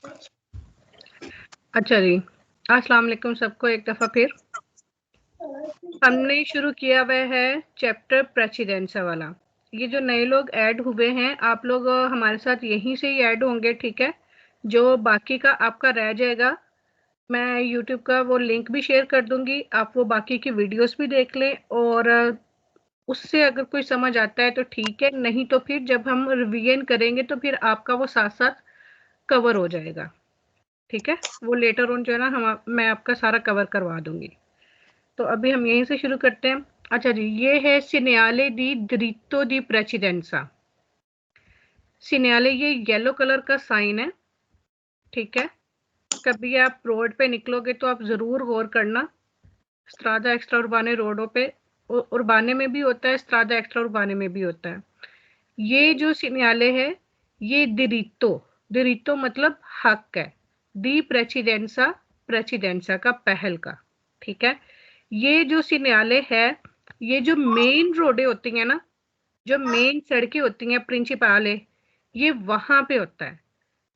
अच्छा जी, अस्सलाम वालेकुम सबको एक दफ़ा फिर। हमने शुरू किया हुआ है चैप्टर प्रेसिडेंसा वाला। ये जो नए लोग ऐड हुए हैं, आप लोग हमारे साथ यहीं से ही ऐड होंगे, ठीक है? जो बाकी का आपका रह जाएगा, मैं यूट्यूब का वो लिंक भी शेयर कर दूँगी, आप वो बाकी की वीडियोज़ भी देख लें और उससे अगर कोई समझ आता है तो ठीक है, नहीं तो फिर जब हम रिवीजन करेंगे तो फिर आपका वो साथ-साथ कवर हो जाएगा। ठीक है? वो लेटर ऑन जो है ना मैं आपका सारा कवर करवा दूँगी। तो अभी हम यहीं से शुरू करते हैं। अच्छा जी, ये है सेनियाले दी ड्रित्तो दी प्रेसिडेंसा। सेनियाले ये येलो कलर का साइन है, ठीक है? कभी आप रोड पे निकलोगे तो आप ज़रूर गौर करना। स्ट्रादा एक्स्ट्रा उर्बाने रोडों पे उर्बाने में भी होता है, स्ट्रादा एक्स्ट्रा उर्बाने में भी होता है। ये जो सेनियाले है, ये दिरित्तो मतलब हक है। दी प्रेसिडेंसा, प्रेसिडेंसा का पहल का, ठीक है? ये जो सिन्याले है, ये जो मेन रोडें होती हैं ना, जो मेन सड़कें होती हैं प्रिंसिपाले, ये वहां पे होता है।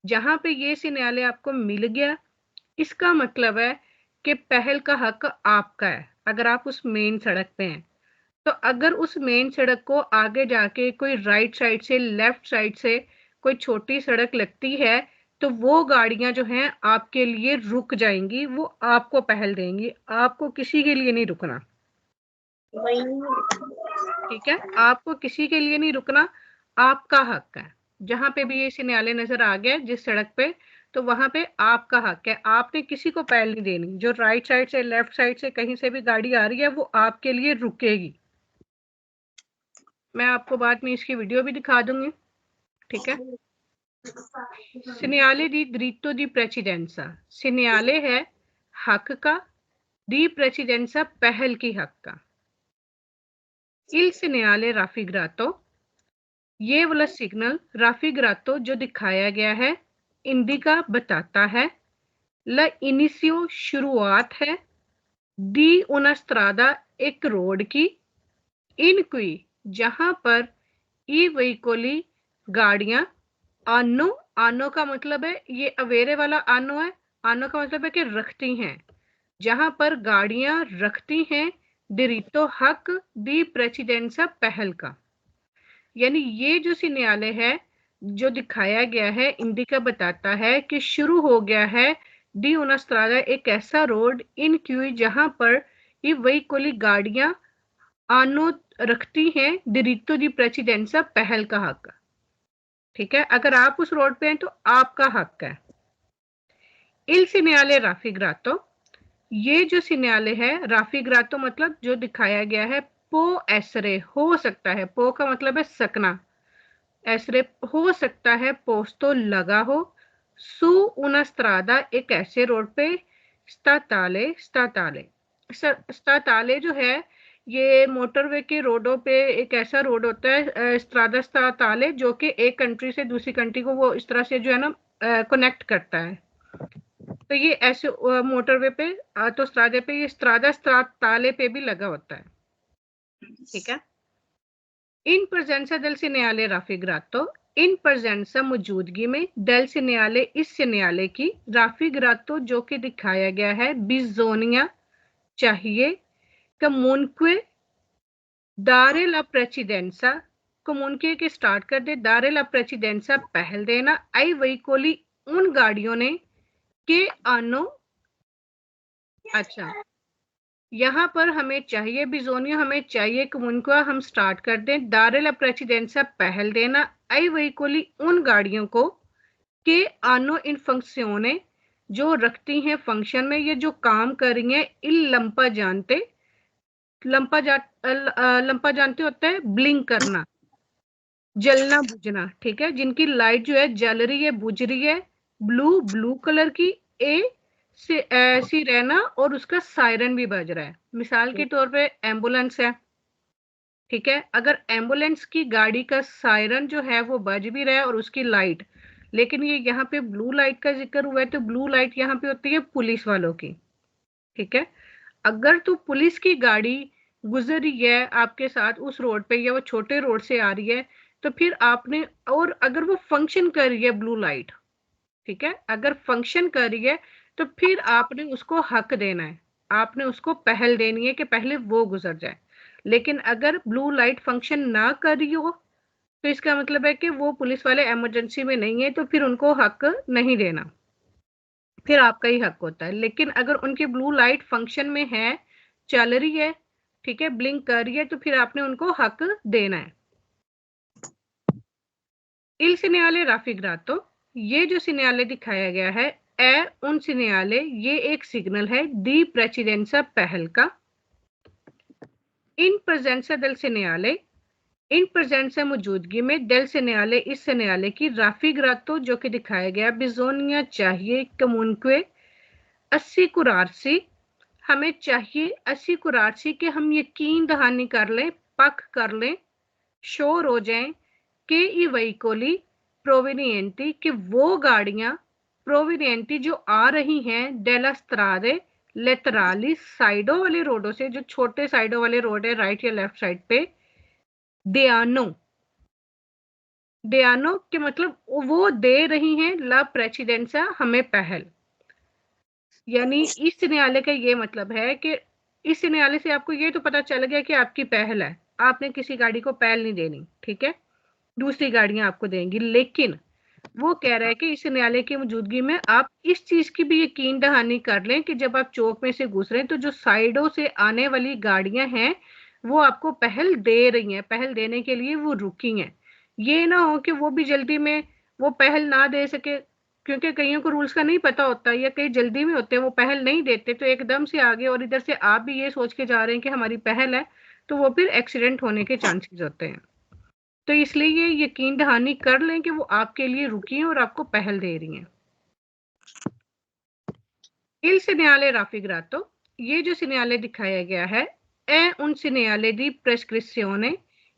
जहां पे ये सिन्याले आपको मिल गया, इसका मतलब है कि पहल का हक आपका है, अगर आप उस मेन सड़क पे हैं। तो अगर उस मेन सड़क को आगे जाके कोई राइट साइड से, लेफ्ट साइड से कोई छोटी सड़क लगती है, तो वो गाड़ियां जो हैं आपके लिए रुक जाएंगी, वो आपको पहल देंगी, आपको किसी के लिए नहीं रुकना। ठीक है? आपको किसी के लिए नहीं रुकना, आपका हक है। जहां पे भी ये सिग्नल नजर आ गया जिस सड़क पे, तो वहां पे आपका हक है, आपने किसी को पहल नहीं देनी। जो राइट साइड से, लेफ्ट साइड से कहीं से भी गाड़ी आ रही है, वो आपके लिए रुकेगी। मैं आपको बाद में इसकी वीडियो भी दिखा दूंगी, ठीक है? सिन्याले दी dritto di precedenza, सिन्याले है हक का, दी प्रेसिडेंसा पहल की हक का। il segnale raffigurato, ये वाला सिग्नल राफिग्रातो जो दिखाया गया है, इंडिका बताता है, ल इनिशियो शुरुआत है, दी una strada एक रोड की, इन क्वी जहां पर ई व्हीकली गाड़ियां, आनो, आनो का मतलब है ये अवेरे वाला आनो है, आनो का मतलब है कि रखती हैं, जहां पर गाड़ियां रखती हैं, डिरितो हक दी प्रेसिडेंसा पहल का। यानी ये जो सिन्याले है जो दिखाया गया है, इंडिका बताता है कि शुरू हो गया है डी उनस्त्रादा एक ऐसा रोड इन क्यू जहां पर ये व्हीकली गाड़ियां आनो रखती हैं, डिरितो दी प्रेसिडेंसा पहल का हक। ठीक है? अगर आप उस रोड पे हैं तो आपका हक है। इल सिन्याले राफिग्रातो, ये जो सिन्याले है राफिग्रातो मतलब जो दिखाया गया है, पो एसरे हो सकता है, पो का मतलब है सकना, एसरे हो सकता है पोस्तो लगा हो, सु उना स्त्रादा एक ऐसे रोड पे, स्ताताले स्ताताले स्ताताले जो है ये मोटरवे के रोडों पे एक ऐसा रोड होता है, स्त्रादा स्ताताले, जो कि एक कंट्री से दूसरी कंट्री को वो इस तरह से जो है ना कनेक्ट करता है। तो ये ऐसे मोटरवे पे तो स्त्रादे पे ये स्त्रादा स्ताताले पे भी लगा होता है, ठीक है? इन presenza del segnale raffigurato, इन presenza मौजूदगी में del segnale इस segnale की, raffigurato जो कि दिखाया गया है, bisogna चाहिए, comunque dare la precedenza, comunque के स्टार्ट कर दे, dare la precedenza पहल देना, ai veicoli उन गाड़ियों ने, के आनो, अच्छा यहाँ पर हमें चाहिए बिजोनियो, हमें चाहिए कमुनका, हम स्टार्ट कर दें, दारेला प्रेसिडेंसा पहल देना, आई वहीकोली उन गाड़ियों को, के आनो इन फंक्शने जो रखती हैं फंक्शन में, ये जो काम कर रही हैं, इल लंपा जानते, लंपा जानते होता है ब्लिंक करना, जलना बुझना, ठीक है? जिनकी लाइट जो है जल रही है, बुझ रही है, ब्लू ब्लू कलर की, ए से ऐसी रहना, और उसका सायरन भी बज रहा है। मिसाल के तौर पे एम्बुलेंस है, ठीक है? अगर एम्बुलेंस की गाड़ी का सायरन जो है वो बज भी रहा है और उसकी लाइट, लेकिन ये यहाँ पे ब्लू लाइट का जिक्र हुआ है, तो ब्लू लाइट यहाँ पे होती है पुलिस वालों की, ठीक है? अगर तो पुलिस की गाड़ी गुजर रही है आपके साथ उस रोड पे, या वो छोटे रोड से आ रही है, तो फिर आपने, और अगर वो फंक्शन कर रही है ब्लू लाइट, ठीक है, अगर फंक्शन कर रही है तो फिर आपने उसको हक देना है, आपने उसको पहल देनी है कि पहले वो गुजर जाए। लेकिन अगर ब्लू लाइट फंक्शन ना कर रही हो तो इसका मतलब है कि वो पुलिस वाले इमरजेंसी में नहीं है, तो फिर उनको हक नहीं देना, फिर आपका ही हक होता है। लेकिन अगर उनकी ब्लू लाइट फंक्शन में है, चल रही है, ठीक है, ब्लिंक कर रही है, तो फिर आपने उनको हक देना है। Il segnale raffigurato, ये जो सिग्नल दिखाया गया है ए उन सिग्नले, ये एक सिग्नल है दी प्रेसिडेंसा पहल का। इन प्रेजेंसा del segnale, इन प्रेजेंसा मौजूदगी में del segnale, इस सिग्नल की raffigurato जो कि दिखाया गया बिजोनिया चाहिए कमुनक्वे assicurarsi, हमें चाहिए assicurarsi कि हम यकीन दहानी कर लें, पक कर लें, श्योर हो जाएं कि ई वहीकोली प्रोविनियंटी, कि वो गाड़ियां प्रोविनियंटी जो आ रही हैं डेला स्त्रादे लेतराली, साइडों वाले रोडों से, जो छोटे साइडों वाले रोड है राइट या लेफ्ट साइड पे, डियानो, डियानो के मतलब वो दे रही हैं ला प्रेसिडेंसा, हमें पहल। यानी इस न्यायालय का ये मतलब है कि इस न्यायालय से आपको ये तो पता चल गया कि आपकी पहल है, आपने किसी गाड़ी को पहल नहीं देनी, ठीक है, दूसरी गाड़ियां आपको देंगी। लेकिन वो कह रहा है कि इस न्यायालय की मौजूदगी में आप इस चीज की भी यकीन दहानी कर लें कि जब आप चौक में से गुजरे तो जो साइडों से आने वाली गाड़ियां हैं वो आपको पहल दे रही हैं, पहल देने के लिए वो रुकी हैं। ये ना हो कि वो भी जल्दी में वो पहल ना दे सके, क्योंकि कईयों को रूल्स का नहीं पता होता या कई जल्दी में होते हैं, वो पहल नहीं देते तो एकदम से आगे, और इधर से आप भी ये सोच के जा रहे हैं कि हमारी पहल है, तो वो फिर एक्सीडेंट होने के चांसेस होते हैं। तो इसलिए ये यकीन दहानी कर लें कि वो आपके लिए रुकी हैं और आपको पहल दे रही हैं। Il segnale raffigurato, ये जो सिग्नल दिखाया गया है ए उन segnale di prescrizione,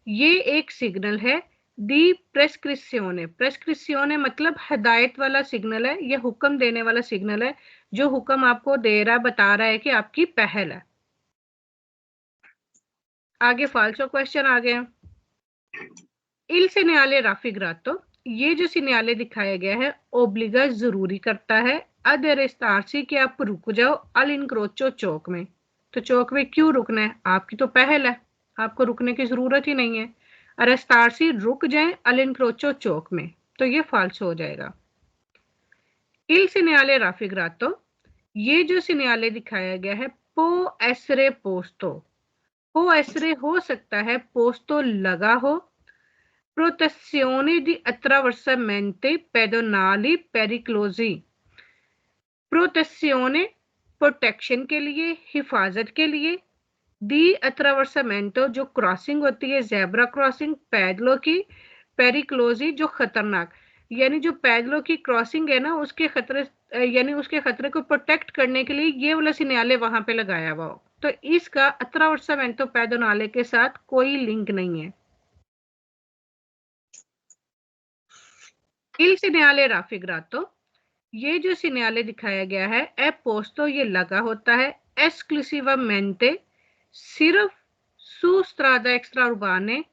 ये एक सिग्नल है दी प्रेस्क्रिप्शियोने, प्रेस्क्रिप्शियोने मतलब हिदायत वाला सिग्नल है, ये हुक्म देने वाला सिग्नल है, जो हुक्म आपको दे रहा, बता रहा है कि आपकी पहल है। आगे फाल्सो क्वेश्चन आ गया। Il segnale raffigurato, ये जो सिग्नल दिखाया गया है ओब्लिगा जरूरी करता है अदेरेस्तारसी कि आप रुक जाओ अल इनक्रोचो चौक में। तो चौक में क्यों रुकना है, आपकी तो पहल है, आपको रुकने की जरूरत ही नहीं है। अरेस्तारसी रुक जाए अल इनक्रोचो चौक में, तो ये फाल्स हो जाएगा। Il segnale raffigurato, ये जो सिग्नल दिखाया गया है पो एसरे पोस्तो, पो एसरे हो सकता है पोस्तो लगा हो, protezione di attraversamenti pedonali pericolosi, प्रोटेक्शियोने प्रोटेक्शन के लिए, हिफाजत के लिए, दी अट्रावर्सामेंटो जो क्रॉसिंग होती है जेब्रा क्रॉसिंग, पैदलों की, पेरिक्लोजी जो खतरनाक, यानी जो पैदलों की क्रॉसिंग है ना उसके खतरे, यानी उसके खतरे को प्रोटेक्ट करने के लिए ये वाला सिग्नल वहां पे लगाया हुआ हो। तो इसका अट्रावर्सामेंटो पैदोनाले के साथ कोई लिंक नहीं है। Il segnale raffigurato, ये जो सिग्नल दिखाया गया है ए पोस्तो, ये लगा होता है एस्क्लूसिवामेंटे, सिर्फ सू स्ट्रादा एक्स्ट्रा उर्बाने,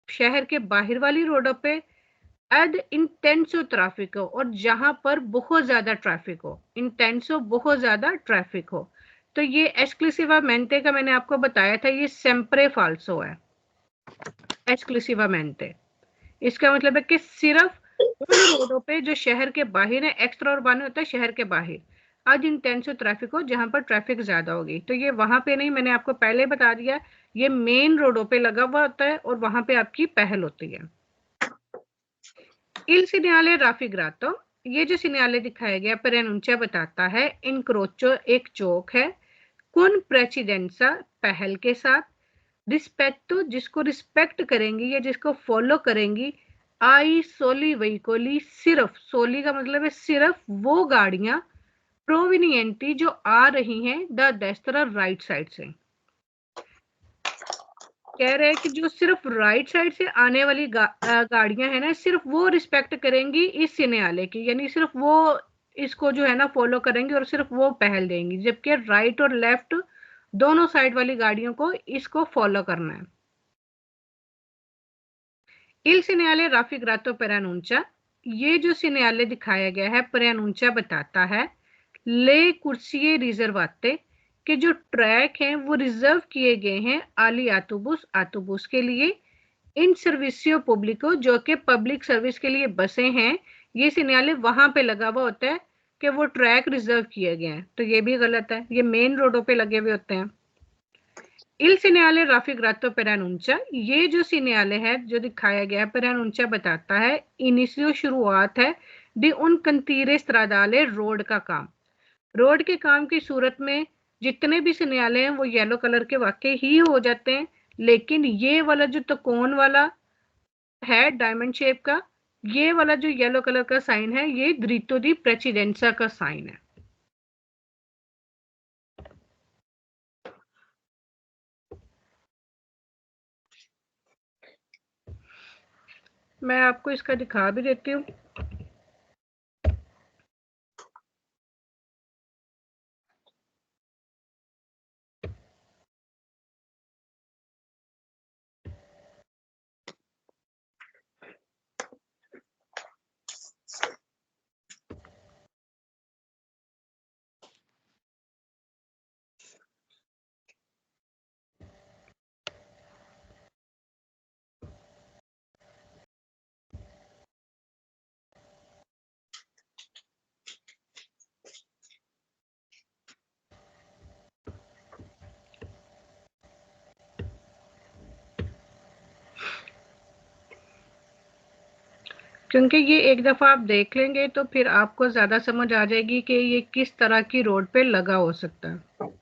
शहर के बाहर वाली रोडों पे, एड इंटेंसो ट्रैफिक हो, और जहां पर बहुत ज्यादा ट्रैफिक हो, इंटेंसो बहुत ज्यादा ट्रैफिक हो। तो ये एक्सक्लूसिवामेंटे का मैंने आपको बताया था, ये सेम्प्रे फाल्सो है एक्सक्लूसिवामेंटे। इसका मतलब है कि सिर्फ उन रोडों पे जो शहर के बाहर है, एक्स्ट्रा उर्बान होता है शहर के बाहर, आज इंटेंसिव ट्रैफिक हो जहां पर ट्रैफिक ज्यादा होगी, तो ये वहां पे नहीं, मैंने आपको पहले बता दिया, ये मेन रोडों पे लगा हुआ होता है और वहां पे आपकी पहल होती है। Il segnale raffigurato, ये जो सिग्नल दिखाया गया preannuncia बताता है इनक्रोचो एक चौक है, कुन प्रेसिडेंसा पहल के साथ, रिस्पेक्टो जिसको रिस्पेक्ट करेंगी या जिसको फॉलो करेंगी, आई सोली वहीकोली सिर्फ, सोली का मतलब है सिर्फ वो गाड़ियां प्रोविनियंटी जो आ रही हैं द डेस्त्रा राइट साइड से। कह रहे हैं कि जो सिर्फ राइट साइड से आने वाली गाड़ियां हैं ना, सिर्फ वो रिस्पेक्ट करेंगी इस सिग्नल की, यानी सिर्फ वो इसको जो है ना फॉलो करेंगी और सिर्फ वो पहल देंगी, जबकि राइट और लेफ्ट दोनों साइड वाली गाड़ियों को इसको फॉलो करना है। Il segnale raffigurato per annuncia, ये जो सिग्नल दिखाया गया है प्रयानुंचा बताता है ले कुर्सिये रिजर्वाते के जो ट्रैक हैं वो रिजर्व किए गए हैं आली आटोबूस के लिए इन सर्विसियो पब्लिको जो कि पब्लिक सर्विस के लिए बसें हैं। ये सिग्नल वहां पे लगा हुआ होता है कि वो ट्रैक रिजर्व किए गए हैं, तो ये भी गलत है, ये मेन रोडों पे लगे हुए होते हैं। इल सिग्नल राफिग्रातो पेरानुंचा, ये जो सिग्नल है जो दिखाया गया है पेरानुंचा बताता है इनिशियो शुरुआत है दी उन कंतीरे स्त्रादाले रोड का काम। रोड के काम की सूरत में जितने भी सिग्नल हैं वो येलो कलर के वाकई ही हो जाते हैं, लेकिन ये वाला जो त्रिकोण वाला है डायमंड शेप का, ये वाला जो येलो कलर का साइन है ये द्रितो दी प्रेसिडेंसा का साइन है। मैं आपको इसका दिखा भी देती हूँ। क्योंकि ये एक दफा आप देख लेंगे तो फिर आपको ज्यादा समझ आ जाएगी कि ये किस तरह की रोड पे लगा हो सकता है।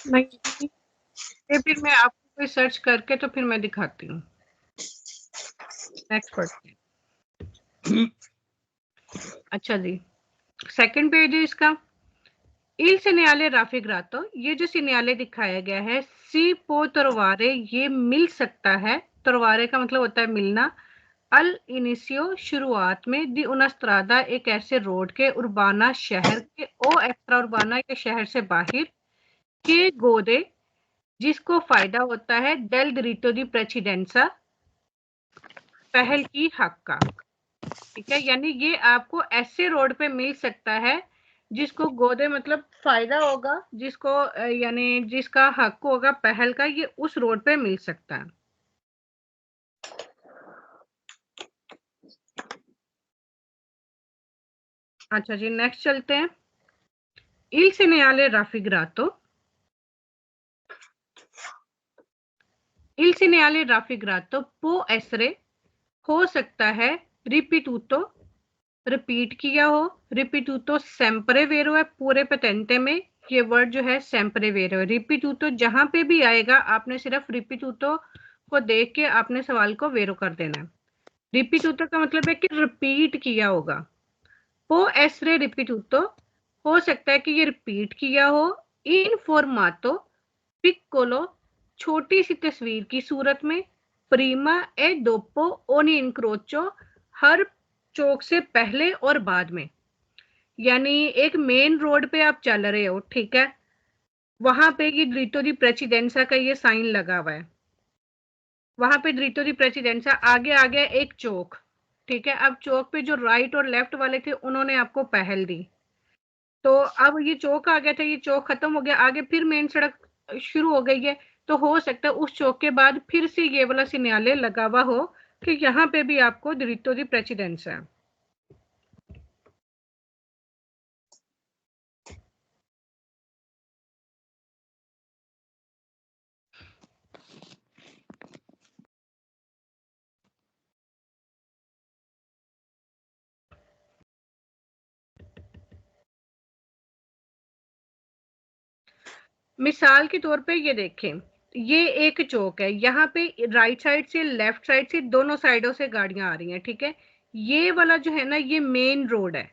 नहीं, ये फिर मैं आपको कोई सर्च करके तो फिर मैं दिखाती हूँ। नेक्स्ट पढ़ते हैं। अच्छा जी, सेकंड पेज है इसका। इल सिग्नल राफिग्रातो, ये जो सिग्नल दिखाया गया है सी पो तरवारे, ये मिल सकता है। तरवारे का मतलब होता है मिलना। अल इनिशियो शुरुआत में, दी उना स्त्रादा एक ऐसे रोड के, उर्बाना शहर के, ओ एक्स्ट्रा उर्बाना के शहर से बाहर के गोदे जिसको फायदा होता है डेल द्रितो दी प्रेसिडेंसा पहल की हक का। ठीक है, यानी ये आपको ऐसे रोड पे मिल सकता है जिसको गोदे मतलब फायदा होगा, जिसको यानी जिसका हक होगा पहल का, ये उस रोड पे मिल सकता है। अच्छा जी, नेक्स्ट चलते हैं। इल सिग्नल राफिग्रातो, इल सिग्नल राफिग्रातो पो एसरे हो सकता है रिपीटूतो, रिपीट किया हो। रिपीटूतो सेम्परे वेरो है पूरे पेटेंटे में, ये वर्ड जो है सेम्परे वेरो है। रिपीटूतो जहां पे भी आएगा आपने सिर्फ रिपीटूतो को देख के आपने सवाल को वेरो कर देना है। रिपीटूतो का मतलब है कि रिपीट किया होगा। पो एसरे रिपीटूतो, हो सकता है कि ये रिपीट किया हो। इन फॉर्मातो पिक्कोलो, छोटी सी तस्वीर की सूरत में। प्रीमा ए दोपो ओनी इनक्रोचो, हर चौक से पहले और बाद में। यानी एक मेन रोड पे आप चल रहे हो, ठीक है, वहां पे ये ड्रिटो दी प्रेसिडेंसा का ये साइन लगा हुआ है। वहां पे ड्रिटो दी प्रेसिडेंसा, आगे आ गया एक चौक, ठीक है। अब चौक पे जो राइट और लेफ्ट वाले थे उन्होंने आपको पहल दी, तो अब ये चौक आ गया था, ये चौक खत्म हो गया, आगे फिर मेन सड़क शुरू हो गई है। तो हो सकता है उस चौक के बाद फिर से ये वाला सिग्नल लगा हुआ हो कि यहाँ पे भी आपको द्रितो दी प्रेसिडेंस है। मिसाल के तौर पे ये देखें, ये एक चौक है, यहाँ पे राइट साइड से लेफ्ट साइड से दोनों साइडों से गाड़ियां आ रही हैं, ठीक है। ये वाला जो है ना ये मेन रोड है।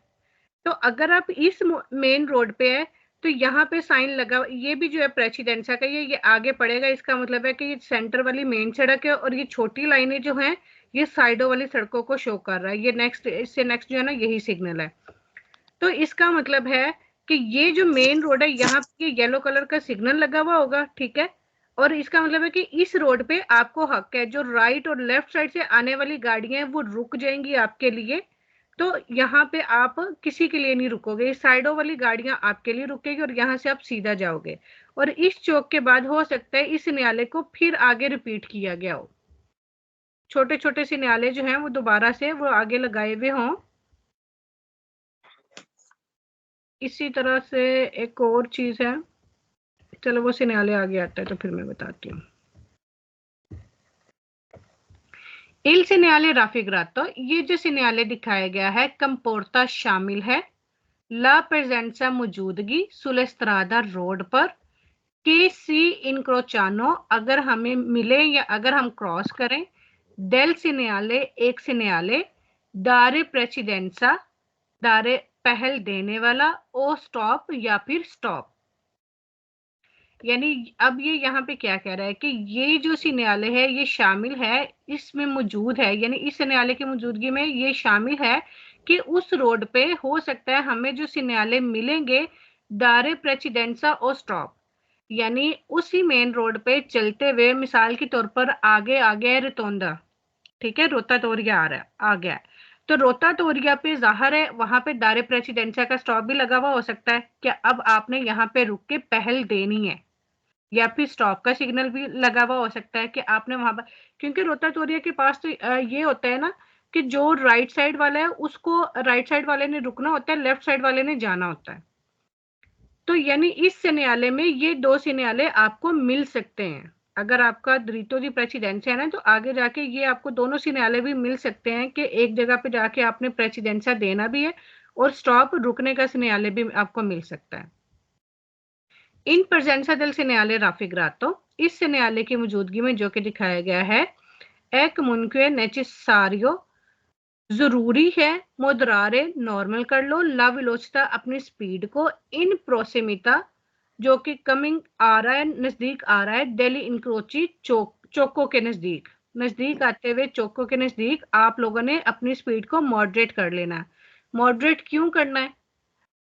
तो अगर आप इस मेन रोड पे है तो यहाँ पे साइन लगा, ये भी जो है प्रेसिडेंसा का ये आगे पड़ेगा। इसका मतलब है कि ये सेंटर वाली मेन सड़क है और ये छोटी लाइनें जो हैं ये साइडों वाली सड़कों को शो कर रहा है। ये नेक्स्ट, इससे नेक्स्ट जो है ना यही सिग्नल है। तो इसका मतलब है कि ये जो मेन रोड है यहाँ पे येलो कलर का सिग्नल लगा हुआ होगा, ठीक है। और इसका मतलब है कि इस रोड पे आपको हक है, जो राइट और लेफ्ट साइड से आने वाली गाड़ियां हैं वो रुक जाएंगी आपके लिए। तो यहाँ पे आप किसी के लिए नहीं रुकोगे, साइडों वाली गाड़ियां आपके लिए रुकेगी और यहाँ से आप सीधा जाओगे। और इस चौक के बाद हो सकता है इस न्यायालय को फिर आगे रिपीट किया गया हो, छोटे छोटे से न्यायालय जो हैं वो दोबारा से वो आगे लगाए हुए हों। इसी तरह से एक और चीज है, चलो वो सिनाले आगे आता है तो फिर मैं बताती हूँ। इल सिनाले राफिग्रातो, ये जो सिनाले दिखाया गया है कंपोर्ता शामिल है। ला प्रेजेंसा मौजूदगी सुलेस्त्रादा रोड पर। के सी इनक्रोचानो, अगर हमें मिले या अगर हम क्रॉस करें। डेल सिनाले, एक सिनाले। दारे प्रेसिडेंसा, दारे पहल देने वाला। ओ स्टॉप, या फिर स्टॉप। यानी अब ये यहाँ पे क्या कह रहा है कि ये जो न्यायालय है ये शामिल है, इसमें मौजूद है, यानी इस न्यायालय की मौजूदगी में ये शामिल है कि उस रोड पे हो सकता है हमें जो न्यायालय मिलेंगे दारे प्रेसिडेंसा और स्टॉप, यानी उसी मेन रोड पे चलते हुए। मिसाल के तौर पर आगे आ गया रितोंदा, ठीक है, रोता तोरिया आ रहा है, आ गया। तो रोता तोरिया पे जाहिर है वहां पे दारे प्रेसिडेंसा का स्टॉप भी लगा हुआ हो सकता है कि अब आपने यहाँ पे रुक के पहल देनी है, या फिर स्टॉप का सिग्नल भी लगा हुआ हो सकता है कि आपने वहां पर, क्योंकि रोता तोरिया के पास तो ये होता है ना कि जो राइट साइड वाला है उसको राइट साइड वाले ने रुकना होता है, लेफ्ट साइड वाले ने जाना होता है। तो यानी इस न्यायालय में ये दो न्यायालय आपको मिल सकते हैं। अगर आपका द्रितो दी प्रेसिडेंसी है ना तो आगे जाके ये आपको दोनों न्यायालय भी मिल सकते हैं कि एक जगह पे जाके आपने प्रेसिडेंसा देना भी है और स्टॉप रुकने का न्यायालय भी आपको मिल सकता है। इन presenza del segnale raffigurato, इस न्यायालय की मौजूदगी में जो कि दिखाया गया है, एक मुनक्वे नेसेसारियो, जरूरी है, मोदरारे नॉर्मल कर लो, ला वेलोसिटा अपनी स्पीड को, इन प्रोसिमिता जो कि कमिंग आ रहा है, नजदीक आ रहा है, डेली इंक्रोची चोको के नजदीक, नजदीक आते हुए चोको के नजदीक आप लोगों ने अपनी स्पीड को मॉडरेट कर लेना है। मॉडरेट क्यों करना है?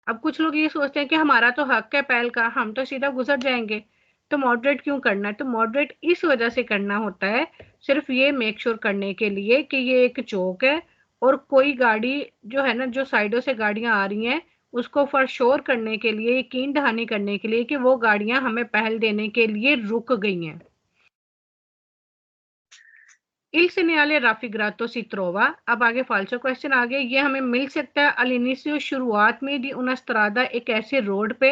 अब कुछ लोग ये सोचते हैं कि हमारा तो हक है पहल का, हम तो सीधा गुजर जाएंगे, तो मॉडरेट क्यों करना है? तो मॉडरेट इस वजह से करना होता है, सिर्फ ये मेक श्योर करने के लिए कि ये एक चौक है और कोई गाड़ी जो है ना, जो साइडों से गाड़ियां आ रही हैं उसको फॉर श्योर करने के लिए, यकीन दहानी करने के लिए कि वो गाड़ियां हमें पहल देने के लिए रुक गई हैं। इल सिग्नale raffigurato si trova, अब आगे फाल्सो क्वेश्चन आ गए, ये हमें मिल सकता है all'inizio, शुरुआत में, दी una strada, एक ऐसे रोड पे,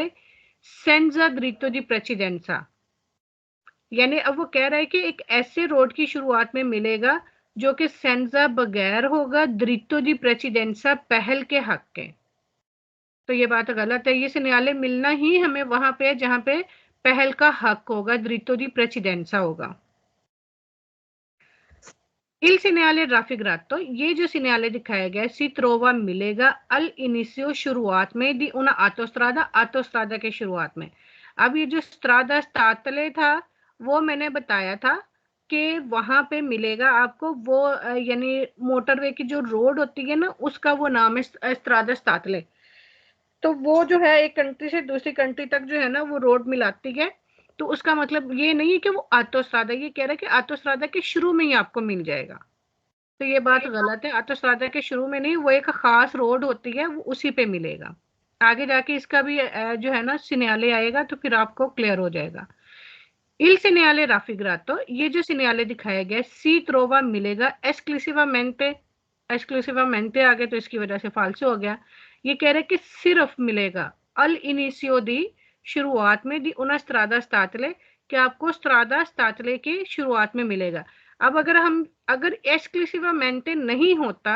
senza dritto di precedenza, यानी अब वो कह रहा है कि एक ऐसे रोड की शुरुआत में मिलेगा जो कि सेंजा बगैर होगा dritto di precedenza, पहल के हक के। तो ये बात गलत है, ये सिग्नale मिलना ही हमें वहां पे जहां पे पहल का हक होगा, dritto di precedenza होगा। इल सिग्नale raffigurato, ये जो सिग्नले दिखाया गया सी ट्रोवा मिलेगा अल इनिशियो, शुरुआत में, दी उना आतोस्त्रादा, आतोस्त्रादा के शुरुआत में। अब ये जो स्त्रादा स्तातले था वो मैंने बताया था कि वहां पे मिलेगा आपको वो यानी मोटरवे की जो रोड होती है ना उसका वो नाम है स्त्रादा स्तातले। तो वो जो है एक कंट्री से दूसरी कंट्री तक जो है ना वो रोड मिलाती है। तो उसका मतलब ये नहीं है कि वो आतोस्त्रादा, ये कह रहा है कि आतोस्त्रादा के शुरू में ही आपको मिल जाएगा। तो ये बात गलत है, आतोस्त्रादा के शुरू में नहीं, वो एक खास रोड होती है, वो उसी पे मिलेगा। आगे जाके इसका भी जो है ना सिग्नले आएगा तो फिर आपको क्लियर हो जाएगा। इल सिग्नale raffigurato, ये जो सिग्नले दिखाया गया सी ट्रोवा मिलेगा esclusivamente, esclusivamente आ गया तो इसकी वजह से फाल्सो हो गया। ये कह रहे हैं कि सिर्फ मिलेगा अल इनिशियो दी, शुरुआत में, दी उना स्त्रादा स्तातले, कि आपको स्त्रादा स्तातले की शुरुआत में मिलेगा। अब अगर एक्सक्लूसिवामेंटे नहीं होता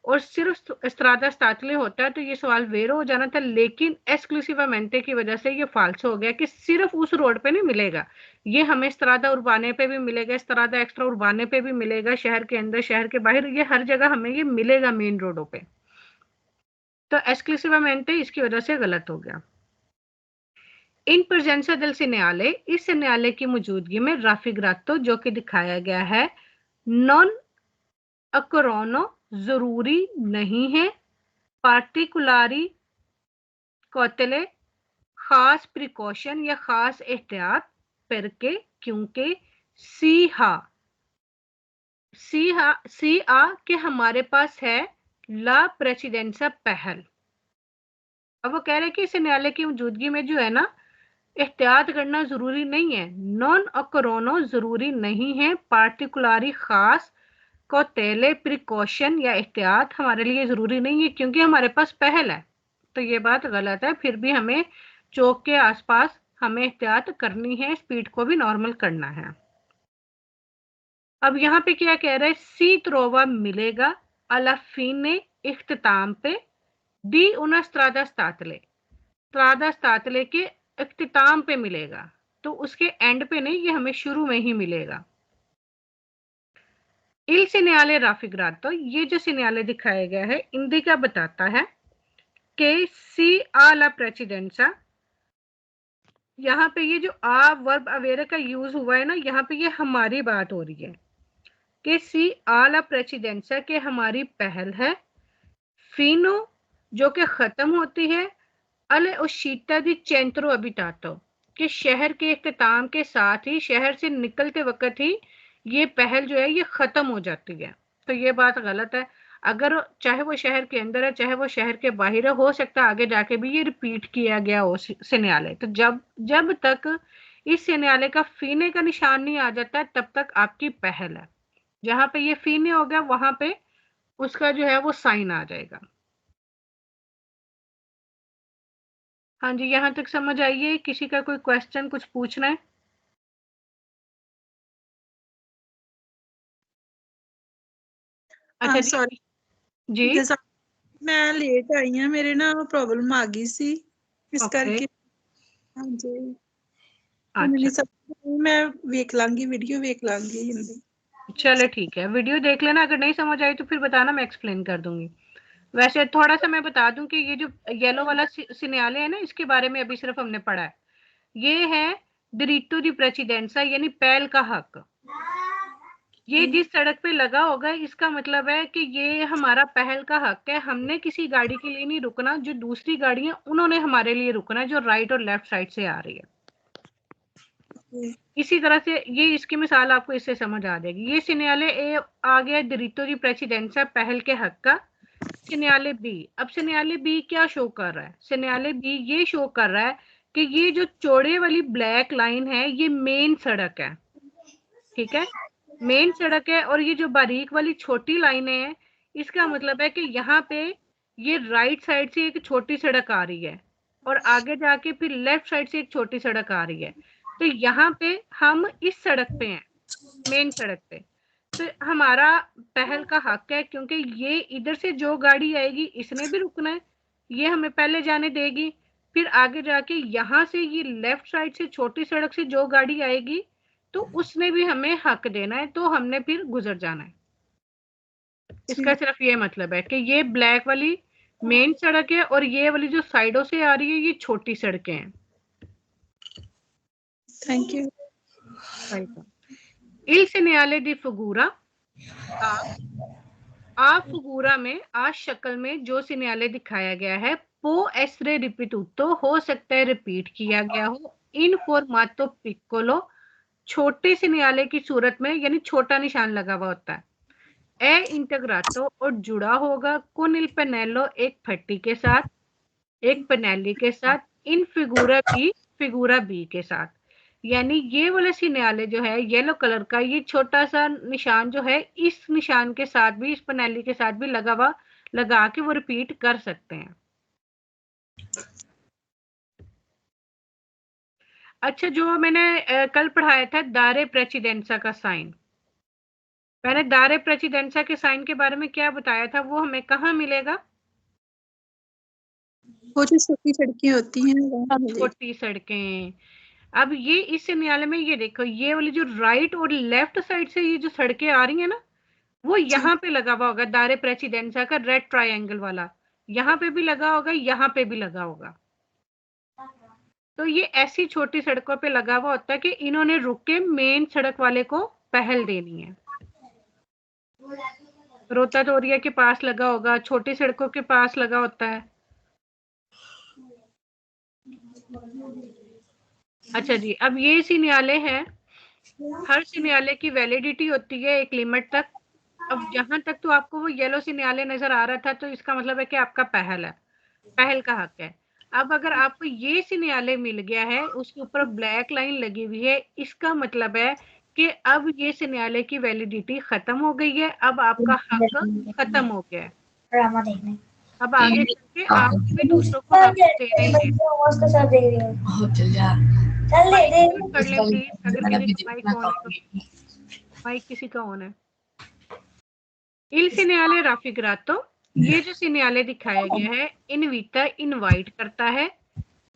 और सिर्फ स्त्रादा स्तातले होता है तो ये सवाल वेरो हो जाना था, लेकिन एक्सक्लूसिवामेंटे की वजह से ये फाल्स हो गया कि सिर्फ उस रोड पे नहीं मिलेगा, ये हमें स्त्रादा उर्बाने पे भी मिलेगा, स्त्रादा एक्स्ट्रा उर्बाने पे भी मिलेगा, शहर के अंदर शहर के बाहर, ये हर जगह हमें ये मिलेगा मेन रोडों पे। तो एक्सक्लूसिवामेंटे इसकी वजह से गलत हो गया। इन प्रेजेंसा del segnale, इस segnale की मौजूदगी में राफिग्रातो जो कि दिखाया गया है नॉन अकोरोनो जरूरी नहीं है, पार्टिकुलरी कौतले खास प्रिकॉशन या खास एहतियात करके, क्योंकि सी आ के हमारे पास है ला प्रेसिडेंसा पहल। अब वो कह रहे हैं कि इस न्यायालय की मौजूदगी में जो है ना एहतियात करना जरूरी नहीं है, नॉन अकोरोनो जरूरी नहीं है, पार्टिकुलरी खास कौतेले प्रिकॉशन या एहतियात हमारे लिए जरूरी नहीं है क्योंकि हमारे पास पहल है। तो ये बात गलत है, फिर भी हमें चौक के आसपास हमें एहतियात करनी है, स्पीड को भी नॉर्मल करना है। अब यहाँ पे क्या कह रहा है, सी त्रोवा मिलेगा अलाफीने इख्तिताम पे डी उना स्त्रादा स्तातले के इख्तिताम पे मिलेगा, तो उसके एंड पे नहीं, ये हमें शुरू में ही मिलेगा। इल सिन्याले राफिग्रातो, ये जो सिन्याले दिखाया गया है इंदी का बताता है कि सी आ ला प्रेसिडेंसा, यहाँ पे ये जो आ वर्ब अवेरे का यूज हुआ है ना, यहाँ पे ये हमारी बात हो रही है कि सी आ ला प्रेसिडेंसा के हमारी पहल है, फीनो जो कि खत्म होती है, अले उशीता दी चेंत्रो अबिटातो कि शहर के इख्तिताम के साथ ही, शहर से निकलते वक्त ही ये पहल जो है ये खत्म हो जाती है। तो ये बात गलत है, अगर चाहे वो शहर के अंदर है चाहे वो शहर के बाहर है, हो सकता है आगे जाके भी ये रिपीट किया गया हो सिन्याले। तो जब तक इस सिन्याले का फीने का निशान नहीं आ जाता तब तक आपकी पहल है, जहां पे ये फीने हो गया वहां पे उसका जो है वो साइन आ जाएगा। हाँ जी, यहाँ तक समझ आइए, किसी का कोई क्वेश्चन कुछ पूछना है? अच्छा जी सॉरी जी जैसा मैं लेट आई हूं, मेरे ना प्रॉब्लम आ गई सी इस ओके करके। हाँ जी अच्छा मैं वेख लांगी, वीडियो वेख लांगी हिंदी। चलो ठीक है, वीडियो देख लेना, अगर नहीं समझ आई तो फिर बताना, मैं एक्सप्लेन कर दूंगी। वैसे थोड़ा सा मैं बता दूं कि ये जो येलो वाला सिन्याले है ना, इसके बारे में अभी सिर्फ हमने पढ़ा है। ये है डिरिटो दी प्रेसिडेंसा यानी पहल का हक। ये जिस सड़क पे लगा होगा इसका मतलब है कि ये हमारा पहल का हक है, हमने किसी गाड़ी के लिए नहीं रुकना, जो दूसरी गाड़ी है उन्होंने हमारे लिए रुकना है, जो राइट और लेफ्ट साइड से आ रही है। इसी तरह से ये इसकी मिसाल आपको इससे समझ आ जाएगी। ये सिन्याले ए आ गया डिरिटो दी प्रेसिडेंसा पहल के हक का। सिन्याले बी, अब सिन्याले बी क्या शो कर रहा है? सिन्याले बी ये शो कर रहा है कि ये जो चौड़े वाली ब्लैक लाइन है ये मेन सड़क है, ठीक है, मेन सड़क है, और ये जो बारीक वाली छोटी लाइनें हैं इसका मतलब है कि यहाँ पे ये राइट साइड से एक छोटी सड़क आ रही है और आगे जाके फिर लेफ्ट साइड से एक छोटी सड़क आ रही है। तो यहाँ पे हम इस सड़क पे हैं, मेन सड़क पे, तो हमारा पहल का हक है क्योंकि ये इधर से जो गाड़ी आएगी इसने भी रुकना है, ये हमें पहले जाने देगी, फिर आगे जाके यहाँ से ये लेफ्ट साइड से छोटी सड़क से जो गाड़ी आएगी तो उसने भी हमें हक देना है, तो हमने फिर गुजर जाना है। इसका सिर्फ ये मतलब है कि ये ब्लैक वाली मेन सड़क है और ये वाली जो साइडों से आ रही है ये छोटी सड़कें हैं। Thank you. Il segnale di figura आ फुगूरा में आज शक्ल में जो सिन्याले दिखाया गया है पो एसरे रिपीटूतो हो सकता है रिपीट किया गया हो, इन फॉर्मातो पिक्कोलो छोटे सिन्याले की सूरत में, यानी छोटा निशान लगा हुआ होता है, ए इंटग्रातो और जुड़ा होगा con il pennello एक फट्टी के साथ, एक पेनेली के साथ, इन फिगूरा बी के साथ, यानी ये वाला सिन्याले जो है येलो कलर का, ये छोटा सा निशान जो है इस निशान के साथ भी, इस पेनेली के साथ भी लगा के वो रिपीट कर सकते हैं। अच्छा, जो मैंने कल पढ़ाया था दारे प्रेसिडेंसा का साइन, मैंने दारे प्रेसिडेंसा के साइन के बारे में क्या बताया था, वो हमें कहाँ मिलेगा? वो जो छोटी सड़कें होती हैं वहाँ मिलेगी। छोटी सड़कें। अब ये इस न्यायालय में ये देखो, ये वाली जो राइट और लेफ्ट साइड से ये जो सड़कें आ रही है ना, वो यहाँ पे लगा हुआ होगा दारे प्रेसिडेंसा का रेड ट्रायंगल वाला, यहाँ पे भी लगा होगा, यहाँ पे भी लगा होगा। तो ये ऐसी छोटी सड़कों पे लगा हुआ होता है कि इन्होंने रुक के मेन सड़क वाले को पहल देनी है। रोताटोरिया के पास लगा होगा, छोटी सड़कों के पास लगा होता है। अच्छा जी, अब ये इसी न्यायालय है, हर न्यायालय की वैलिडिटी होती है एक लिमिट तक। अब जहां तक तो आपको वो येलो सी न्यायालय नजर आ रहा था, तो इसका मतलब है कि आपका पहल है, पहल का हक है। अब अगर आपको ये सी न्यायालय मिल गया है, उसके ऊपर ब्लैक लाइन लगी हुई है, इसका मतलब है कि अब ये सी न्यायालय की वैलिडिटी खत्म हो गई है, अब आपका हक खत्म हो गया है। ड्रामा देखने अब आगे चल के आपने भी दूसरों को हक देना ही देना। चल दे माइक दे म्यूट कर लें प्लीज, अगर किसी का माइक ऑन है तो। माइक किसी का ऑन है। Il segnale raffigurato, ये जो सिग्नल दिखाया गया है, इनविटा इनवाइट करता है।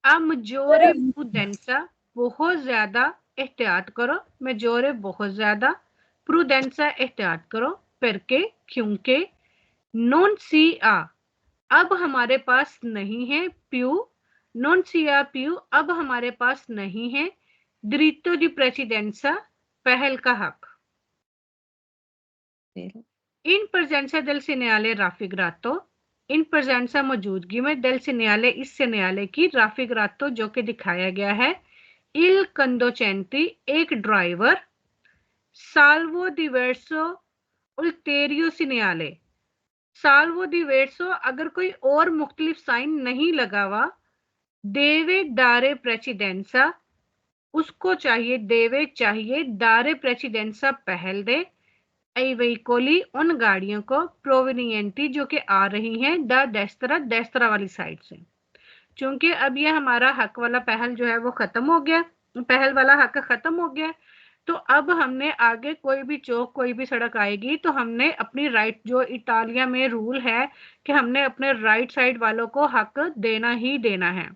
अब मजोरे प्रूडेंसा, बहुत ज्यादा एहतियात करो, मजोरे बहुत ज्यादा, प्रूडेंसा एहतियात करो, परके क्योंकि, नॉन सी आ, अब हमारे पास नहीं है प्यू, नॉन सी आ प्यू, अब हमारे पास नहीं है दिरितो दी प्रेसिडेंसा, पहल का हक। इन presenza del segnale raffigurato, इन presenza मौजूदगी में del segnale, इस segnale की raffigurato जो कि दिखाया गया है, il conducente एक driver, salvo diverso ulterior segnale, salvo diverso अगर कोई और मुख्तलिफ साइन नहीं लगा हुआ, deve dare precedenza, उसको चाहिए, देवे चाहिए, दारे प्रेसिडेंसा पहल दे, आई वेहिकोली उन गाड़ियों को, प्रोविनियंटी जो कि आ रही हैं द डेस्त्रा वाली साइड से। क्योंकि अब ये हमारा हक वाला पहल जो है वो खत्म हो गया, पहल वाला हक खत्म हो गया, तो अब हमने आगे कोई भी चौक, कोई भी सड़क आएगी तो हमने अपनी राइट, जो इटालिया में रूल है कि हमने अपने राइट साइड वालों को हक देना ही देना है।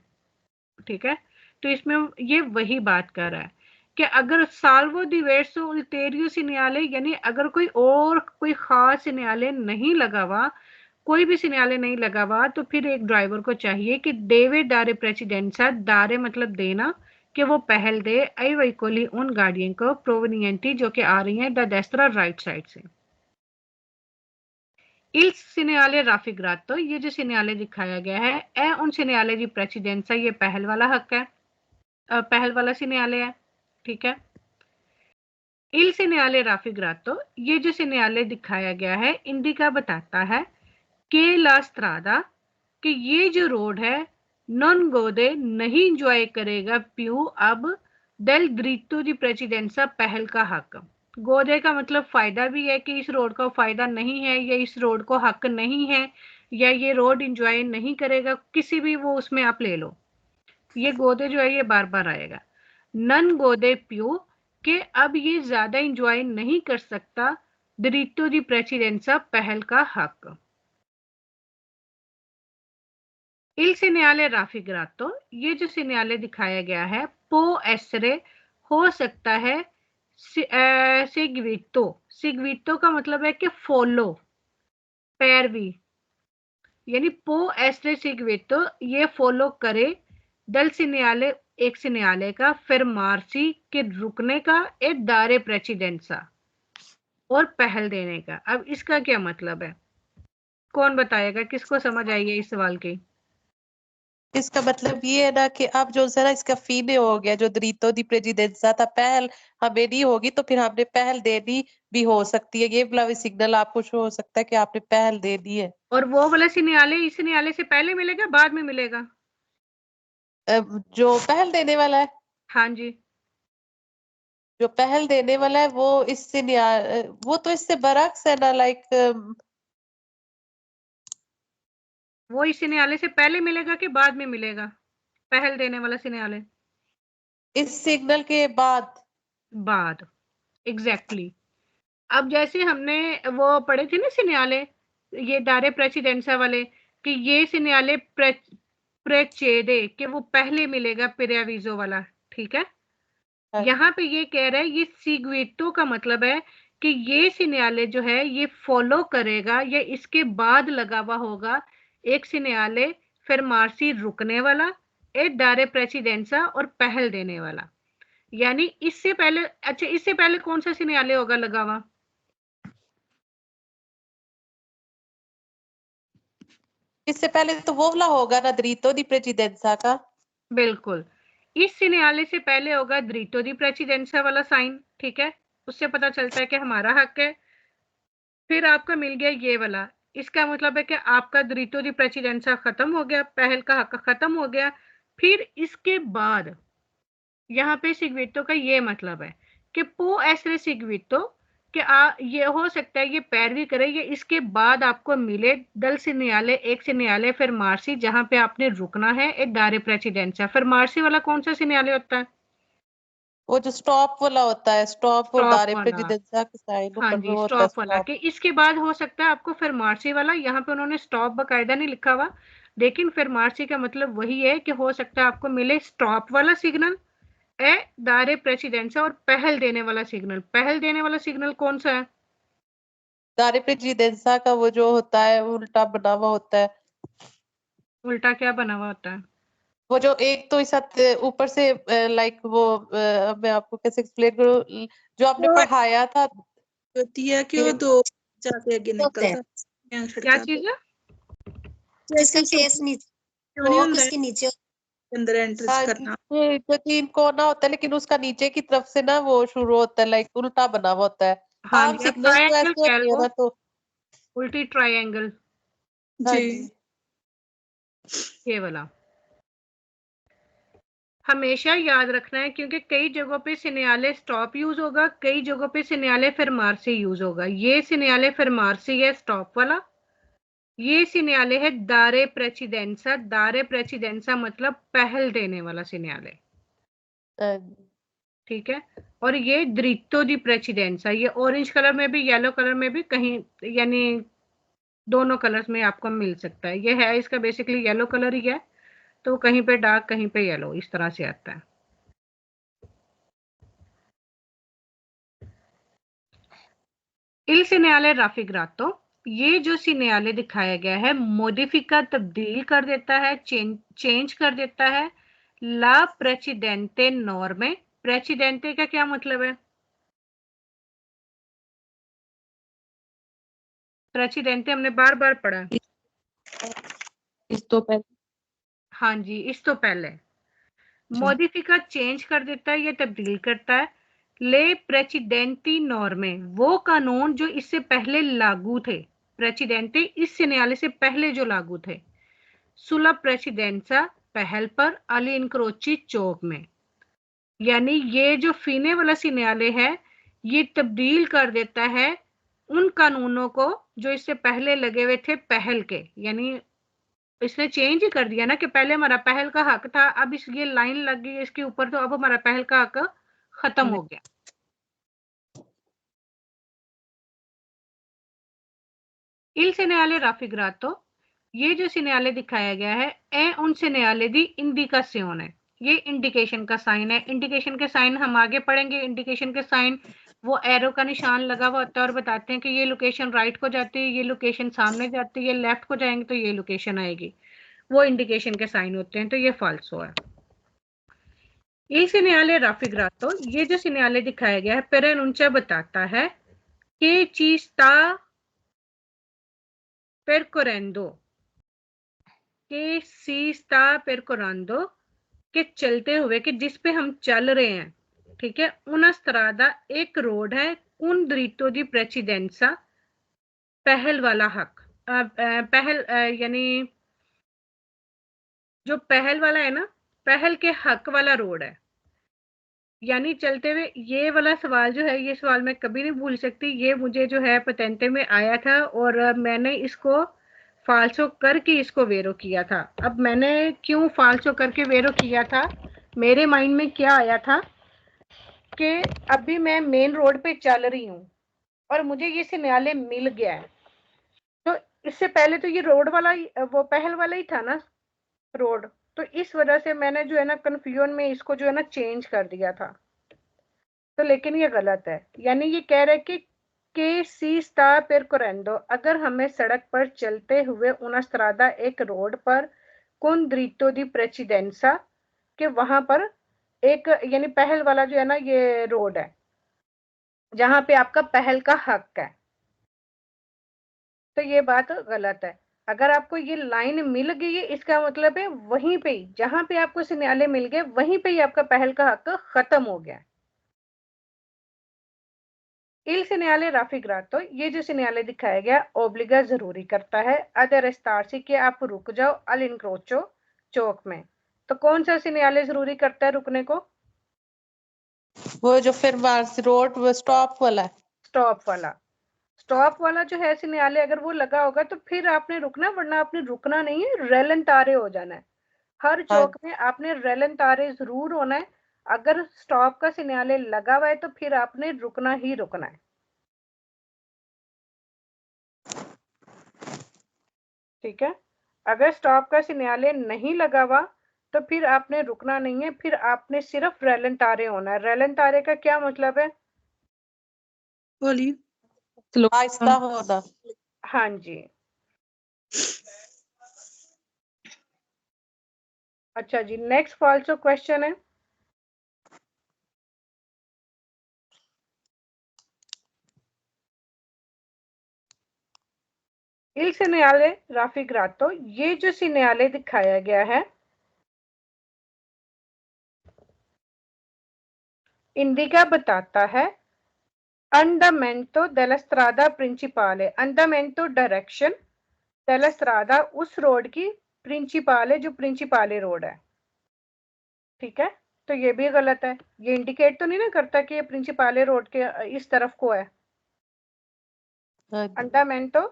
ठीक है, तो इसमें ये वही बात कर रहा है कि अगर साल्वो डिवर्सो उल्टेरियो सिग्नले, यानी अगर कोई और कोई खास सिग्नले नहीं लगा हुआ, कोई भी सिग्नले नहीं लगा हुआ, तो फिर एक ड्राइवर को चाहिए कि देवे दारे प्रेसिडेंसा, दारे मतलब देना, कि वो पहल दे आई वेहिकोली उन गाड़ियों को, प्रोविनियंटी जो कि आ रही हैं द डेस्त्रा राइट साइड से। Il segnale raffigurato, ये जो सिग्नले दिखाया गया है, ए उन segnale di precedenza, ये पहल वाला हक है, पहल वाला सिग्नले है। ठीक है, Il segnale raffigurato, ये जो सिग्नले दिखाया गया है, इंडिका बताता है कि ला स्ट्रादा, कि ये जो रोड है, नॉन गोदे नहीं इंजॉय करेगा प्यू अब डेल ड्रिटो दी प्रेसिडेंसा, पहल का हक। गोदे का मतलब फायदा भी है कि इस रोड का फायदा नहीं है, या इस रोड को हक नहीं है, या ये रोड इंजॉय नहीं करेगा, किसी भी वो उसमें आप ले लो, ये गोदे जो है ये बार बार आएगा। नन गोदे प्यू, के अब ये ज्यादा इंजॉय नहीं कर सकता दिरितो दी प्रेसिडेंसा, पहल का हक। Il segnale raffigurato, ये जो सिग्नल दिखाया गया है, पो एसरे, हो सकता है सिग्विटो, सिग्विटो का मतलब है कि फॉलो, पैरवी, यानी पो एसरे सिग्विटो, ये फॉलो करे, दल सिग्नले, एक सिग्नले का, फिर मार्सी के रुकने का, एक दारे प्रेसिडेंसा, और पहल देने का। अब इसका क्या मतलब है, कौन बताएगा, किसको समझ आई है इस सवाल की? इसका मतलब ये है ना कि अब जो जरा इसका फीने हो गया, जो दरीतो दी प्रेसिडेंसा था, पहल हमें नहीं होगी तो फिर हमने पहल दे दी भी हो सकती है, ये वाला भी सिग्नल आपको शो हो सकता है कि आपने पहल दे दी है। और वो वाला सिग्नल इस सिग्नल से पहले मिलेगा, बाद में मिलेगा? जो पहल देने वाला है, हाँ जी, जो पहल देने वाला है वो इससे वो तो इससे बरक्स है ना, लाइक वो इस सिग्नल से पहले मिलेगा कि बाद में मिलेगा, पहल देने वाला सिग्नल? इस सिग्नल के बाद। बाद, एग्जैक्टली। अब जैसे हमने वो पढ़े थे ना सिन्याले, ये दारे प्रेसिडेंसा वाले, कि ये सिन्याले प्रेचेदे, कि वो पहले मिलेगा पेरियाविजो वाला, ठीक है। यहाँ पे ये कह रहा है, ये सीग्वेटो का मतलब है कि ये सिन्याले जो है ये फॉलो करेगा या इसके बाद लगा हुआ होगा एक सिन्याले फरमार्सी रुकने वाला, एक दारे प्रेसिडेंसा और पहल देने वाला। यानी इससे पहले, अच्छा इससे पहले कौन सा सिन्याले होगा लगा हुआ? इससे पहले तो वो वाला होगा ना, द्रीतो दी प्रेसिडेंसा का। बिल्कुल, इस सिन्याले से पहले होगा द्रीतो दी प्रेसिडेंसा वाला साइन, ठीक है। उससे पता चलता है कि हमारा हक है। फिर आपका मिल गया ये वाला, इसका मतलब है कि आपका द्रीतो दी प्रेसिडेंसा खत्म हो गया, पहल का हक खत्म हो गया। फिर इसके बाद यहाँ पे सिग्विटो का ये मतलब है कि पो एसरे सिग्विटो, कि ये हो सकता है ये पैरवी करे, ये इसके बाद आपको मिले दल सिन्याले, एक सिन्याले फिर मार्सी जहां पे आपने रुकना है, एक दारे प्रेसिडेंसा। फिर मार्सी वाला कौन सा सिन्याले होता है? वो जो स्टॉप वाला होता है, स्टॉप और स्टॉप दारे वाला, प्रेसिडेंसा के साइड हाँ ऊपर जी, वो होता है स्टॉप वाला, कि इसके बाद हो सकता है आपको फिर मार्सी वाला। यहाँ पे उन्होंने स्टॉप बकायदा नहीं लिखा हुआ, लेकिन फिर मार्सी का मतलब वही है कि हो सकता है आपको मिले स्टॉप वाला सिग्नल, ए दारे प्रेसिडेंसा और पहल देने वाला सिग्नल। पहल देने वाला सिग्नल कौन सा है? दारे प्रेसिडेंसा का वो जो होता है उल्टा बना हुआ होता है। उल्टा क्या बना हुआ होता है? वो जो एक तो इस ऊपर से लाइक वो मैं आपको कैसे एक्सप्लेन करूं, जो आपने वो पढ़ाया था। होती है कि वो दो जाके आगे होते हैं। निकलता है क्या सड़क चीज है? इसका फेस नीचे, क्यों नहीं वो ਹੁੰਦਾ इसके नीचे अंदर एंट्री हाँ, करना। ये जो 3 कोना होता है लेकिन उसका नीचे की तरफ से ना वो शुरू होता है, लाइक उल्टा बना हुआ होता है। हाँ आम जी, आप सिग्नल तो ट्रायंगल ऐसे कह होते हैं लो, ना, तो उल्टी ट्रायंगल, हाँ जी जी। ये वाला हमेशा याद रखना है, क्योंकि कई जगहों पे सिन्याले स्टॉप यूज होगा, कई जगहों पे सिन्याले फरमार्सी यूज होगा। ये सिन्याले फरमार्सी है स्टॉप वाला, ये सिन्याले है दारे प्रेसिडेंसा। दारे प्रेसिडेंसा मतलब पहल देने वाला सिन्याले, हाँ, ठीक है। और ये द्रितो दी प्रेसिडेंसा, ये ऑरेंज कलर में भी येलो कलर में भी कहीं, यानी दोनों कलर्स में आपको मिल सकता है। ये है इसका बेसिकली येलो कलर ही है, तो कहीं पे डार्क कहीं पे येलो, इस तरह से आता है। इल सिन्याले राफिग्रातो, ये जो सिन्याले दिखाया गया है मोडिफिका तब्दील कर देता है, चेंज कर देता है ला प्रेसिडेंटे नॉर्मे। प्रेसिडेंटे का क्या मतलब है? प्रेसिडेंटे हमने बार बार पढ़ा, इस तो पहले हाँ जी, इस तो पहले। मॉडिफिका चेंज कर देता है, ये तब्दील करता है। ले प्रेसिडेंटी नॉर्मे, वो कानून जो इससे पहले लागू थे, प्रेसिडेंटी इस सिन्याले से पहले जो लागू थे, सुला प्रेसिडेंसा पहल पर अली इनक्रोची चौक में। यानी ये जो फीने वाला सिन्याले है ये तब्दील कर देता है उन कानूनों को जो इससे पहले लगे हुए थे पहल के। यानी इसने चेंज ही कर दिया ना, कि पहले हमारा पहल का हक था, अब इस ये लाइन लग गई इसके ऊपर, तो अब हमारा पहल का हक खत्म हो गया। इल सिन्याले राफिग्रातो, ये जो सिन्याले दिखाया गया है ए उन सिन्याले दी इंडिकासियोन है, ये इंडिकेशन का साइन है। इंडिकेशन के साइन हम आगे पढ़ेंगे। इंडिकेशन के साइन वो एरो का निशान लगा हुआ होता है और बताते हैं कि ये लोकेशन राइट को जाती है, ये लोकेशन सामने जाती है, लेफ्ट को जाएंगे तो ये लोकेशन आएगी, वो इंडिकेशन के साइन होते हैं। तो ये फाल्सो है। ये सिन्याले राफिग्रातो, ये जो सिन्याले दिखाया गया है पेरेनुंचा बताता है कि चीस्ता percorrendo, कि सी स्टा percorrendo, के चलते हुए, कि जिस पे हम चल रहे हैं, ठीक है, una strada एक रोड है, un diritto di precedenza पहल वाला हक, पहल यानी जो पहल वाला है ना, पहल के हक वाला रोड है। यानी चलते हुए, ये वाला सवाल जो है, ये सवाल मैं कभी नहीं भूल सकती, ये मुझे जो है पतेंटे में आया था और मैंने इसको फाल्सो करके इसको वेरो किया था। अब मैंने क्यों फाल्सो करके वेरो किया था, मेरे माइंड में क्या आया था कि अभी मैं मेन रोड पे चल रही हूँ और मुझे ये सिग्नल मिल गया है, तो इससे पहले तो ये रोड वाला वो पहल वाला ही था ना रोड, तो इस वजह से मैंने जो है ना कंफ्यूजन में इसको जो है ना चेंज कर दिया था। तो लेकिन ये गलत है, यानी ये कह रहे हैं कि सी स्टा पेरकोरेंडो, अगर हमें सड़क पर चलते हुए una strada एक रोड पर con dritto di precedenza, कि वहां पर एक यानी पहल वाला जो है ना ये रोड है जहां पे आपका पहल का हक है, तो ये बात गलत है। अगर आपको ये लाइन मिल गई है इसका मतलब है वहीं पे ही जहां पे आपको सिग्नल मिल गए वहीं पे ही आपका पहल का हक खत्म हो गया। इल सिग्नल राफिग्रातो, ये जो सिग्नल दिखाया गया ओब्लिगा जरूरी करता है अदर रेस्टार्सी के आप रुक जाओ अल इनक्रोचो चौक में। तो कौन सा सिग्नल जरूरी करता है रुकने को? वो जो फिर रोड वो स्टॉप वाला है। स्टॉप वाला। स्टॉप वाला जो है सिग्नल अगर वो लगा होगा तो फिर आपने रुकना, वरना आपने रुकना नहीं है, रेलन-तारे हो जाना है। हर चौक में आपने रेलन-तारे जरूर होना है। अगर स्टॉप का सिग्नल लगा हुआ है तो फिर आपने रुकना ही रुकना है। ठीक है, अगर स्टॉप का सिग्नल नहीं लगा हुआ तो फिर आपने रुकना नहीं है, फिर आपने सिर्फ रेलन-तारे होना है। रेलन-तारे का क्या मतलब है? बोलिए। आहिस्ता होना। हाँ जी। अच्छा जी, नेक्स्ट फॉल्सो क्वेश्चन है। इल सिग्नल राफिग्रातो, ये जो सिग्नल दिखाया गया है इंडिका बताता है अंडामेंटो della strada principale, अंडामेंटो डायरेक्शन, della strada उस रोड की, प्रिंसिपाले जो प्रिंसिपाले रोड है। ठीक है, तो ये भी गलत है, ये इंडिकेट तो नहीं ना करता कि ये प्रिंसिपाले रोड के इस तरफ को है। अंडामेंटो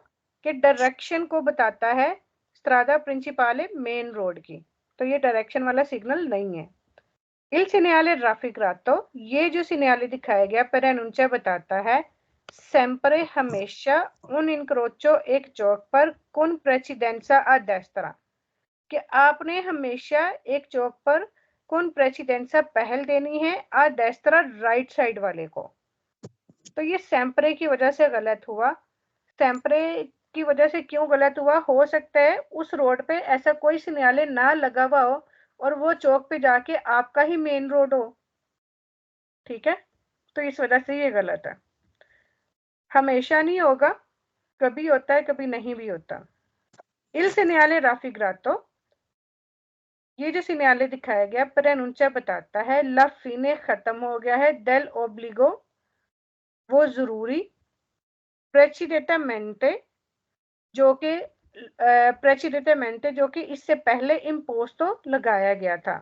के डायरेक्शन को बताता है स्ट्रादा प्रिंसिपाले मेन रोड की, तो ये डायरेक्शन वाला सिग्नल नहीं है। इल सिग्नल राफिग्रातो, ये जो सिग्नल दिखाया गया पेरेनुंचा बताता है sempre हमेशा उन इनक्रोचो एक चौक पर con precedenza a destra, कि आपने हमेशा एक चौक पर con precedenza पहल देनी है आ destra राइट साइड वाले को। तो ये sempre की वजह से गलत हुआ। sempre की वजह से क्यों गलत हुआ? हो सकता है उस रोड पे ऐसा कोई सिग्नल ना लगा हुआ हो और वो चौक पे जाके आपका ही मेन रोड हो। ठीक है, तो इस वजह से ये गलत है। हमेशा नहीं होगा, कभी होता है कभी नहीं भी होता। इल सिग्नल राफिग्रातो, ये जो सिग्नल दिखाया गया प्रेनुंचा बताता है ला फिने खत्म हो गया है, डेल ओब्लिगो वो जरूरी, प्रेसिडेंटमेंटे जो कि प्रेसिडेंटमेंटे जो कि इससे पहले इम्पोस्टो लगाया गया था।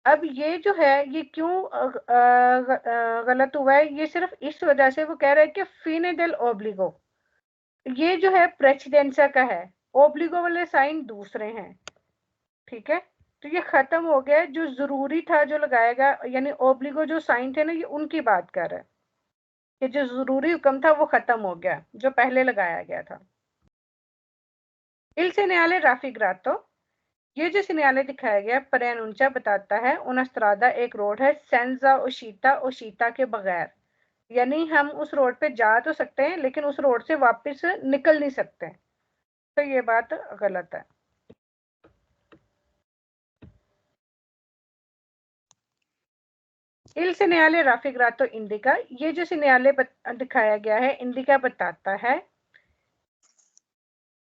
अब ये जो है ये क्यों गलत हुआ है? ये सिर्फ इस वजह से, वो कह रहे हैं कि फिने डेल ओब्लिगो ये जो है प्रेसिडेंसा का है, ओब्लिगो वाले साइन दूसरे हैं। ठीक है, तो ये खत्म हो गया, जो जरूरी था जो लगाया गया, यानी ओब्लिगो जो साइन थे ना, ये उनकी बात कर रहा है कि जो जरूरी हुक्म था वो खत्म हो गया जो पहले लगाया गया था। इल सिग्नल राफिग्रातो, ये जो सिग्नल दिखाया गया प्रेनुंचा बताता है una strada एक रोड है सेंजा ओशिता, ओशिता के बगैर, यानी हम उस रोड पे जा तो सकते हैं लेकिन उस रोड से वापस निकल नहीं सकते, तो ये बात गलत है। इल सिग्नल राफिग्रातो इंडिका, ये जो सिग्नल दिखाया गया है इंडिका बताता है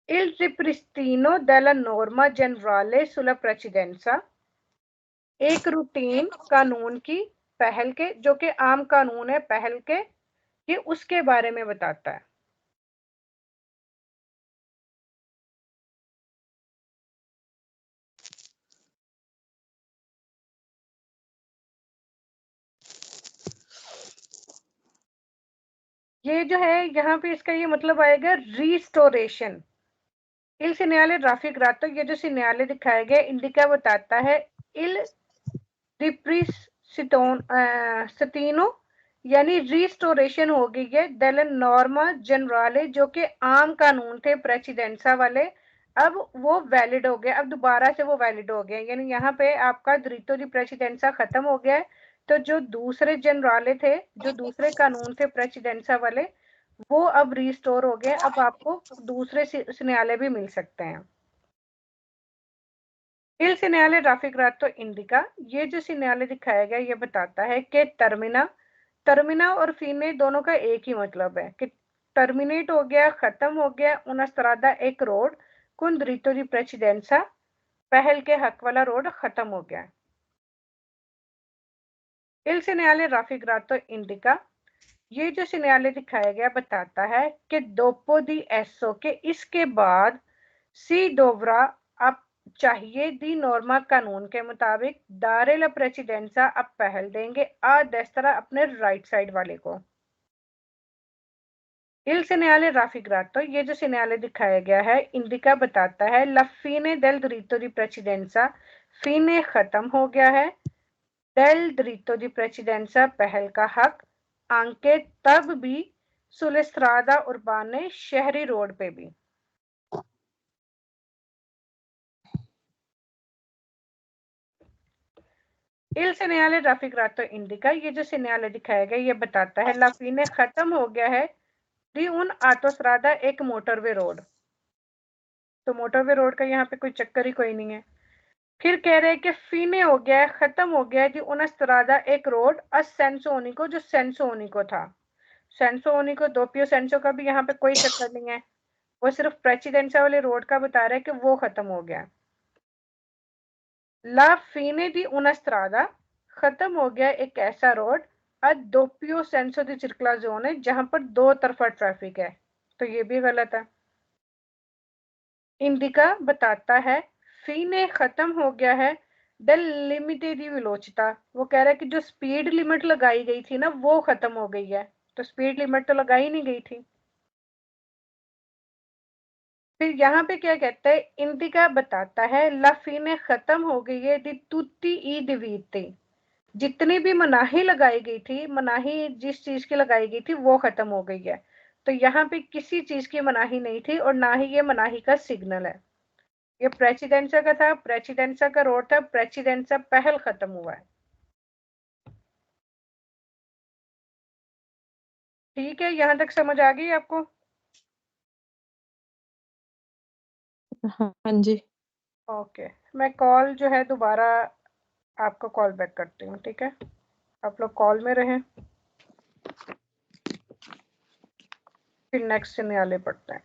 il ripristino della norma generale sulla precedenza, एक रूटीन कानून की पहल के, जो कि आम कानून है पहल के, ये उसके बारे में बताता है। ये जो है यहाँ पे इसका ये मतलब आएगा रिस्टोरेशन। इल सिग्नल राफिग्रातो, ये जो सिग्नल दिखाया गया इंडिका बताता है इल रिप्रिस्टोनो यानी रिस्टोरेशन हो गई है डेल नॉर्मा जनराले, जो कि आम कानून थे प्रेसिडेंसा वाले, अब वो वैलिड हो गया, अब दोबारा से वो वैलिड हो गया। यानी यहाँ पे आपका दिरितो दी प्रेसिडेंसा खत्म हो गया है, तो जो दूसरे जनराले थे, जो दूसरे कानून थे प्रेसिडेंसा वाले, वो अब रिस्टोर हो गए। अब आपको दूसरे न्यायालय भी मिल सकते हैं। Il segnale raffigurato indica, ये जो न्यायालय दिखाया गया ये बताता है कि टर्मिना और फीने दोनों का एक ही मतलब है कि टर्मिनेट हो गया, खत्म हो गया una strada एक road, con diritto di precedenza पहल के हक वाला रोड खत्म हो गया। Il segnale raffigurato indica, ये जो न्यायालय दिखाया गया बताता है कि dopo di esso, के इसके बाद सी डोवरा अब चाहिए दी नॉर्मा कानून के मुताबिक दारे ला प्रेसिडेंसा अब पहल देंगे आ देस्तरा अपने राइट साइड वाले को। इल न्यायालय राफिग्रातो, ये जो न्यायालय दिखाया गया है इंडिका बताता है ला फीने डेल दिरितो दी प्रेसिडेंसा, फीने खत्म हो गया है, डेल दिरितो दी प्रेसिडेंसा पहल का हक, आंके तब भी सुलेस्त्रादा उर्बाने शहरी रोड पे भी। इल न्यायालय राफिग्रातो इंडिका, ये जो न्यायालय दिखाया गया ये बताता है लाफीने खत्म हो गया है दी उन आटोस्त्रादा एक मोटरवे रोड, तो मोटरवे रोड का यहाँ पे कोई चक्कर ही कोई नहीं है। फिर कह रहे हैं कि फीने हो गया है, खत्म हो गया है दी उन स्त्रादा एक रोड सेंसोनिको, जो सेंसोनिको था। सेंसोनिको दोपियो सेंसो का भी यहाँ पे कोई चक्कर नहीं है, वो सिर्फ प्रेसिडेंसा वाले रोड का बता रहा है कि वो खत्म हो गया। ला फीने दी उन स्त्रादा, खत्म हो गया एक ऐसा रोड दोपियो सेंसो दी सर्कुलाजोन है जहां पर दो तरफा ट्रैफिक है, तो ये भी गलत है। इंडिका बताता है फीने खत्म हो गया है डेल लिमिटे दी विलोचिता, वो कह रहा है कि जो स्पीड लिमिट लगाई गई थी ना वो खत्म हो गई है, तो स्पीड लिमिट तो लगाई नहीं गई थी। फिर यहाँ पे क्या कहता है, इंडिका बताता है ला फीने खत्म हो गई है दी तुत्ती ई दिवीते, जितनी भी मनाही लगाई गई थी, मनाही जिस चीज की लगाई गई थी वो खत्म हो गई है, तो यहाँ पे किसी चीज की मनाही नहीं थी और ना ही ये मनाही का सिग्नल है। ये प्रेसिडेंसा का था, प्रेसिडेंसा का रोड था, प्रेसिडेंसा पहल खत्म हुआ है। ठीक है, यहाँ तक समझ आ गई आपको? हाँ जी। ओके, मैं कॉल जो है दोबारा आपको कॉल बैक करती हूँ, ठीक है? आप लोग कॉल में रहें, फिर नेक्स्ट न्यायालय पढ़ते हैं।